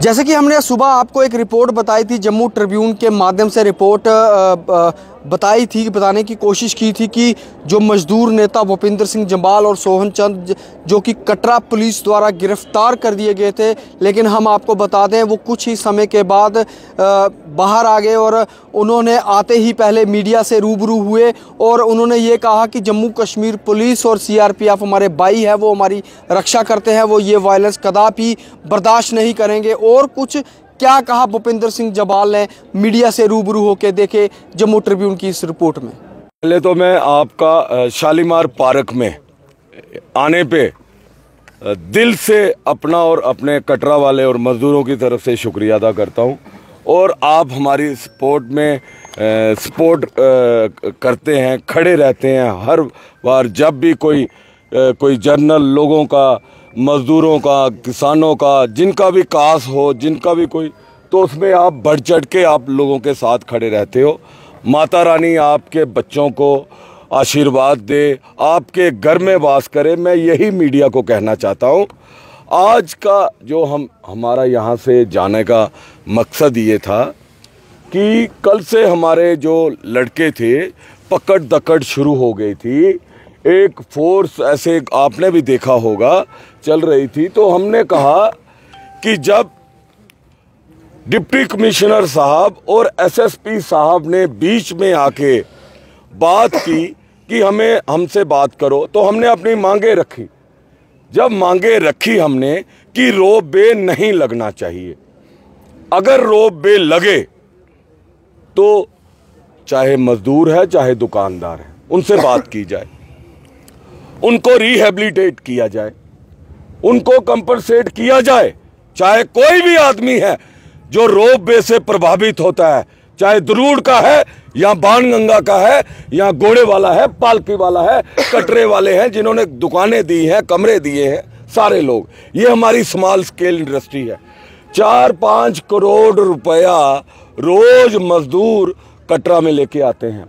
जैसे कि हमने सुबह आपको एक रिपोर्ट बताई थी, जम्मू ट्रिब्यून के माध्यम से रिपोर्ट बताने की कोशिश की थी कि जो मजदूर नेता भूपिंदर सिंह जम्वाल और सोहन चंद जो कि कटरा पुलिस द्वारा गिरफ्तार कर दिए गए थे, लेकिन हम आपको बता दें वो कुछ ही समय के बाद बाहर आ गए और उन्होंने आते ही पहले मीडिया से रूबरू हुए और उन्होंने ये कहा कि जम्मू कश्मीर पुलिस और सीआरपीएफ हमारे भाई है, वो हमारी रक्षा करते हैं, वो ये वायलेंस कदापि बर्दाश्त नहीं करेंगे। और कुछ क्या कहा भूपिंदर सिंह जम्वाल ने मीडिया से रूबरू होकर, देखे जम्मू ट्रिब्यून की इस रिपोर्ट में। पहले तो मैं आपका शालीमार पार्क में आने पे दिल से अपना और अपने कटरा वाले और मज़दूरों की तरफ से शुक्रिया अदा करता हूं। और आप हमारी सपोर्ट करते हैं, खड़े रहते हैं हर बार जब भी कोई जर्नल लोगों का, मज़दूरों का, किसानों का, जिनका भी कास हो, जिनका भी कोई, तो उसमें आप बढ़ चढ़ के आप लोगों के साथ खड़े रहते हो। माता रानी आपके बच्चों को आशीर्वाद दे, आपके घर में वास करे। मैं यही मीडिया को कहना चाहता हूँ। आज का जो हमारा यहाँ से जाने का मकसद ये था कि कल से हमारे जो लड़के थे, पकड़ दकड़ शुरू हो गई थी, एक फोर्स ऐसे आपने भी देखा होगा चल रही थी। तो हमने कहा कि जब डिप्टी कमिश्नर साहब और एसएसपी साहब ने बीच में आके बात की कि हमसे बात करो, तो हमने अपनी मांगे रखी। जब मांगे रखी हमने कि रोप वे नहीं लगना चाहिए, अगर रोप वे लगे तो चाहे मजदूर है चाहे दुकानदार है उनसे बात की जाए, उनको रिहेबिलिटेट किया जाए, उनको कंपनसेट किया जाए। चाहे कोई भी आदमी है जो रोप वे से प्रभावित होता है, चाहे दरूड़ का है या बाणगंगा का है या घोड़े वाला है, पालकी वाला है, कटरे वाले हैं जिन्होंने दुकानें दी हैं, कमरे दिए हैं, सारे लोग। ये हमारी स्मॉल स्केल इंडस्ट्री है। 4-5 करोड़ रुपया रोज मजदूर कटरा में लेके आते हैं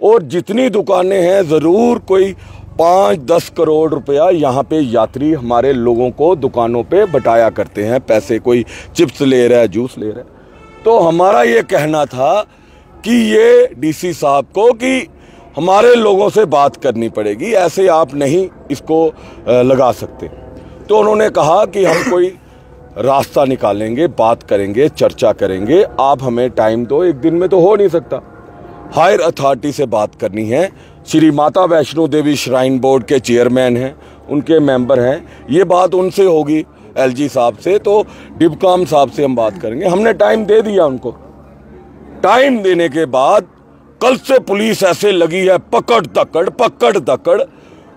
और जितनी दुकानें हैं ज़रूर कोई 5-10 करोड़ रुपया यहाँ पे यात्री हमारे लोगों को दुकानों पे बटाया करते हैं, पैसे कोई चिप्स ले रहा है, जूस ले रहा है। तो हमारा ये कहना था कि ये डीसी साहब को कि हमारे लोगों से बात करनी पड़ेगी, ऐसे आप नहीं इसको लगा सकते। तो उन्होंने कहा कि हम कोई रास्ता निकालेंगे, बात करेंगे, चर्चा करेंगे, आप हमें टाइम दो, एक दिन में तो हो नहीं सकता। हायर अथॉरिटी से बात करनी है। श्री माता वैष्णो देवी श्राइन बोर्ड के चेयरमैन हैं, उनके मेंबर हैं, ये बात उनसे होगी एलजी साहब से, तो डिबकॉम साहब से हम बात करेंगे। हमने टाइम दे दिया उनको। टाइम देने के बाद कल से पुलिस ऐसे लगी है, पकड़ दकड़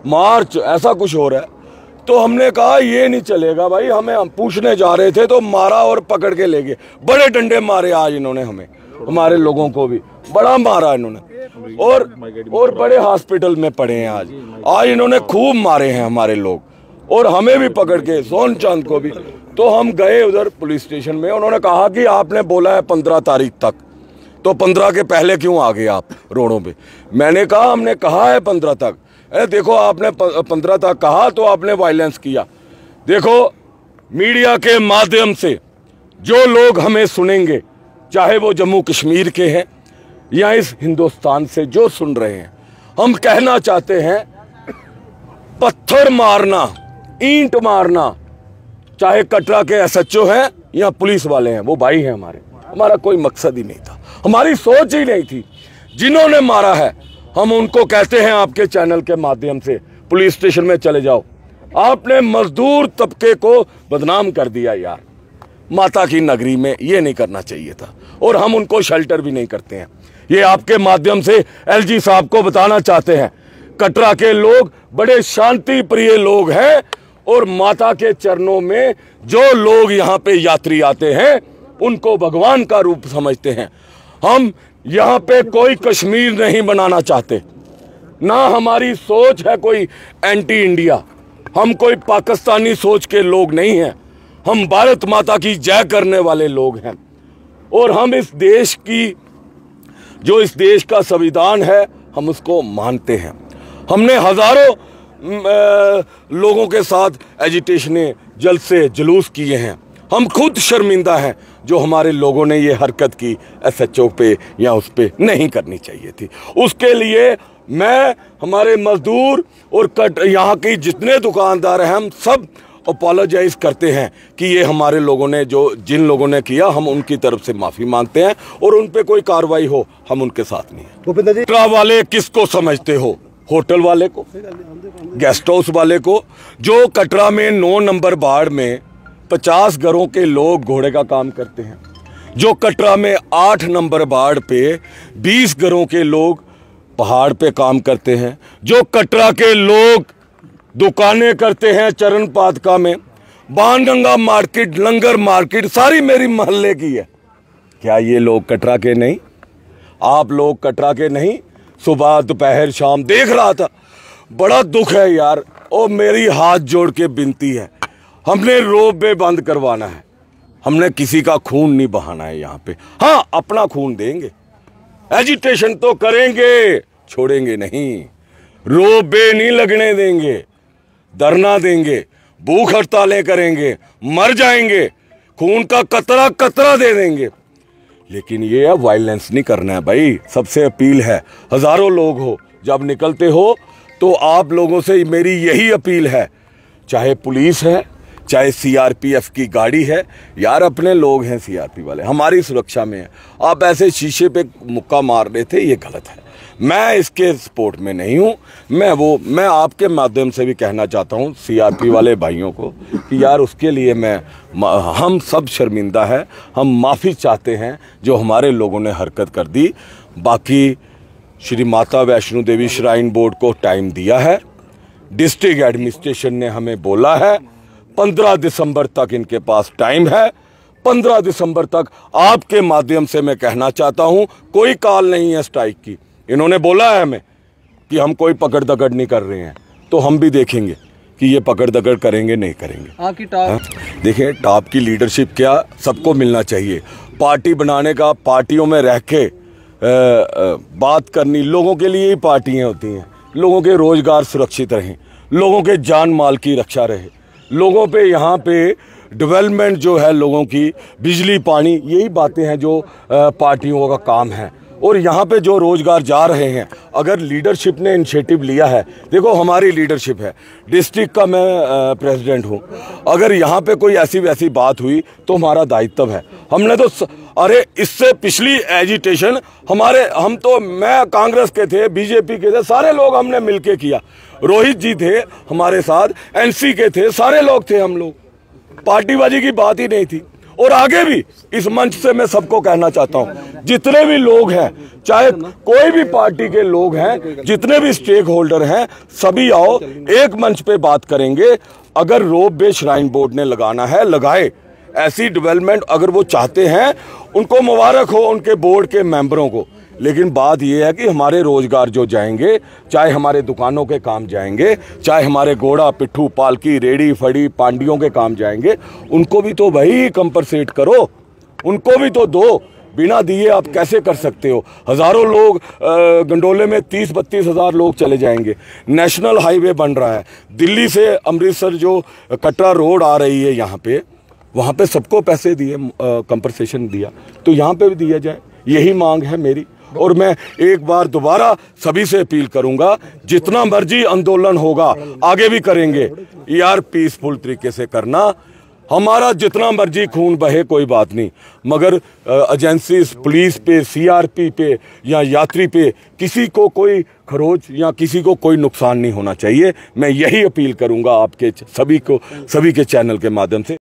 मार्च ऐसा कुछ हो रहा है। तो हमने कहा ये नहीं चलेगा भाई, हम पूछने जा रहे थे तो मारा और पकड़ के ले गए। बड़े डंडे मारे आज इन्होंने हमें, हमारे लोगों को भी बड़ा मारा इन्होंने, और बड़े हॉस्पिटल में पड़े हैं आज इन्होंने खूब मारे हैं हमारे लोग, और हमें भी पकड़ के, सोहन चंद को भी। तो हम गए उधर पुलिस स्टेशन में, उन्होंने कहा कि आपने बोला है 15 तारीख तक, तो 15 के पहले क्यों आ गए आप रोडों पे? मैंने कहा हमने कहा है 15 तक। अरे देखो आपने 15 तक कहा तो आपने वायलेंस किया। देखो मीडिया के माध्यम से जो लोग हमें सुनेंगे, चाहे वो जम्मू कश्मीर के हैं या इस हिंदुस्तान से जो सुन रहे हैं, हम कहना चाहते हैं पत्थर मारना, ईंट मारना, चाहे कटरा के एसएचओ हैं या पुलिस वाले हैं, वो भाई हैं हमारा कोई मकसद ही नहीं था, हमारी सोच ही नहीं थी। जिन्होंने मारा है हम उनको कहते हैं आपके चैनल के माध्यम से, पुलिस स्टेशन में चले जाओ। आपने मजदूर तबके को बदनाम कर दिया यार, माता की नगरी में ये नहीं करना चाहिए था, और हम उनको शेल्टर भी नहीं करते हैं। ये आपके माध्यम से एलजी साहब को बताना चाहते हैं, कटरा के लोग बड़े शांति प्रिय लोग हैं, और माता के चरणों में जो लोग यहाँ पे यात्री आते हैं उनको भगवान का रूप समझते हैं। हम यहाँ पे कोई कश्मीर नहीं बनाना चाहते, ना हमारी सोच है कोई एंटी इंडिया, हम कोई पाकिस्तानी सोच के लोग नहीं हैं, हम भारत माता की जय करने वाले लोग हैं। और हम इस देश का संविधान है हम उसको मानते हैं। हमने हजारों लोगों के साथ एजिटेशनें, जलसे, जुलूस किए हैं। हम खुद शर्मिंदा हैं जो हमारे लोगों ने ये हरकत की SHO पे या उस पे नहीं करनी चाहिए थी। उसके लिए मैं, हमारे मजदूर और यहाँ के जितने दुकानदार हैं, हम सब अपोलोजाइज करते हैं कि ये हमारे लोगों ने जिन लोगों ने किया, हम उनकी तरफ से माफ़ी मांगते हैं और उन पे कोई कार्रवाई हो हम उनके साथ नहीं हैं। भूपेंद्र जी, कटरा वाले किसको समझते हो? होटल वाले को, गेस्ट हाउस वाले को, जो कटरा में 9 नंबर वार्ड में 50 घरों के लोग घोड़े का काम करते हैं, जो कटरा में 8 नंबर वार्ड पे 20 घरों के लोग पहाड़ पे काम करते हैं, जो कटरा के लोग दुकानें करते हैं चरण पादका में, बाणगंगा मार्केट, लंगर मार्केट सारी मेरी मोहल्ले की है। क्या ये लोग कटरा के नहीं? आप लोग कटरा के नहीं? सुबह दोपहर शाम देख रहा था, बड़ा दुख है यार। और मेरी हाथ जोड़ के विनती है, हमने रोप वे बंद करवाना है, हमने किसी का खून नहीं बहाना है यहाँ पे। हाँ, अपना खून देंगे, एजिटेशन तो करेंगे, छोड़ेंगे नहीं, रोप वे नहीं लगने देंगे, धरना देंगे, भूख हड़तालें करेंगे, मर जाएंगे, खून का कतरा कतरा दे देंगे, लेकिन ये अब वायलेंस नहीं करना है भाई। सबसे अपील है, हजारों लोग हो, जब निकलते हो तो आप लोगों से मेरी यही अपील है, चाहे पुलिस है, चाहे CRPF की गाड़ी है, यार अपने लोग हैं CRP वाले, हमारी सुरक्षा में है। आप ऐसे शीशे पे मुक्का मार रहे थे, ये गलत है। मैं इसके सपोर्ट में नहीं हूँ। मैं आपके माध्यम से भी कहना चाहता हूँ CRP वाले भाइयों को कि यार उसके लिए हम सब शर्मिंदा है, हम माफ़ी चाहते हैं जो हमारे लोगों ने हरकत कर दी। बाकी श्री माता वैष्णो देवी श्राइन बोर्ड को टाइम दिया है, डिस्ट्रिक्ट एडमिनिस्ट्रेशन ने हमें बोला है 15 दिसंबर तक इनके पास टाइम है। 15 दिसंबर तक आपके माध्यम से मैं कहना चाहता हूं, कोई कॉल नहीं है स्ट्राइक की। इन्होंने बोला है हमें कि हम कोई पकड़ दकड़ नहीं कर रहे हैं, तो हम भी देखेंगे कि ये पकड़ दकड़ करेंगे नहीं करेंगे। आपकी टॉप देखिए, टॉप की लीडरशिप क्या सबको मिलना चाहिए। पार्टी बनाने का, पार्टियों में रह के बात करनी, लोगों के लिए ही पार्टियां होती हैं। लोगों के रोजगार सुरक्षित रहें, लोगों के जान माल की रक्षा रहे, लोगों पे यहाँ पे डेवलपमेंट जो है, लोगों की बिजली पानी, यही बातें हैं जो पार्टियों का काम है। और यहाँ पे जो रोजगार जा रहे हैं, अगर लीडरशिप ने इनिशिएटिव लिया है, देखो हमारी लीडरशिप है, डिस्ट्रिक्ट का मैं प्रेसिडेंट हूँ, अगर यहाँ पे कोई ऐसी वैसी बात हुई तो हमारा दायित्व है। हमने तो अरे इससे पिछली एजिटेशन मैं कांग्रेस के थे, बीजेपी के थे, सारे लोग हमने मिलके किया। रोहित जी थे हमारे साथ, NC के थे, सारे लोग थे हम लोग, पार्टीबाजी की बात ही नहीं थी। और आगे भी इस मंच से मैं सबको कहना चाहता हूं, जितने भी लोग हैं, चाहे कोई भी पार्टी के लोग हैं, जितने भी स्टेक होल्डर हैं, सभी आओ, एक मंच पे बात करेंगे। अगर रोप वे श्राइन बोर्ड ने लगाना है, लगाए। ऐसी डेवलपमेंट अगर वो चाहते हैं, उनको मुबारक हो, उनके बोर्ड के मेंबरों को। लेकिन बात यह है कि हमारे रोजगार जो जाएंगे, चाहे हमारे दुकानों के काम जाएंगे, चाहे हमारे घोड़ा, पिट्ठू, पालकी, रेडी फड़ी, पांडियों के काम जाएंगे, उनको भी तो भाई कंपनसेट करो, उनको भी तो दो। बिना दिए आप कैसे कर सकते हो? हजारों लोग गंडोले में 30-32 हज़ार लोग चले जाएंगे। नेशनल हाईवे बन रहा है, दिल्ली से अमृतसर जो कटरा रोड आ रही है, यहाँ पे वहाँ पे सबको पैसे दिए, कंपनसेशन दिया, तो यहाँ पे भी दिया जाए, यही मांग है मेरी। और मैं एक बार दोबारा सभी से अपील करूंगा, जितना मर्जी आंदोलन होगा आगे भी करेंगे यार, पीसफुल तरीके से करना। हमारा जितना मर्जी खून बहे कोई बात नहीं, मगर एजेंसी, पुलिस पे, CRP पे या यात्री पे किसी को कोई खरोच या किसी को कोई नुकसान नहीं होना चाहिए। मैं यही अपील करूंगा आपके सभी के चैनल के माध्यम से।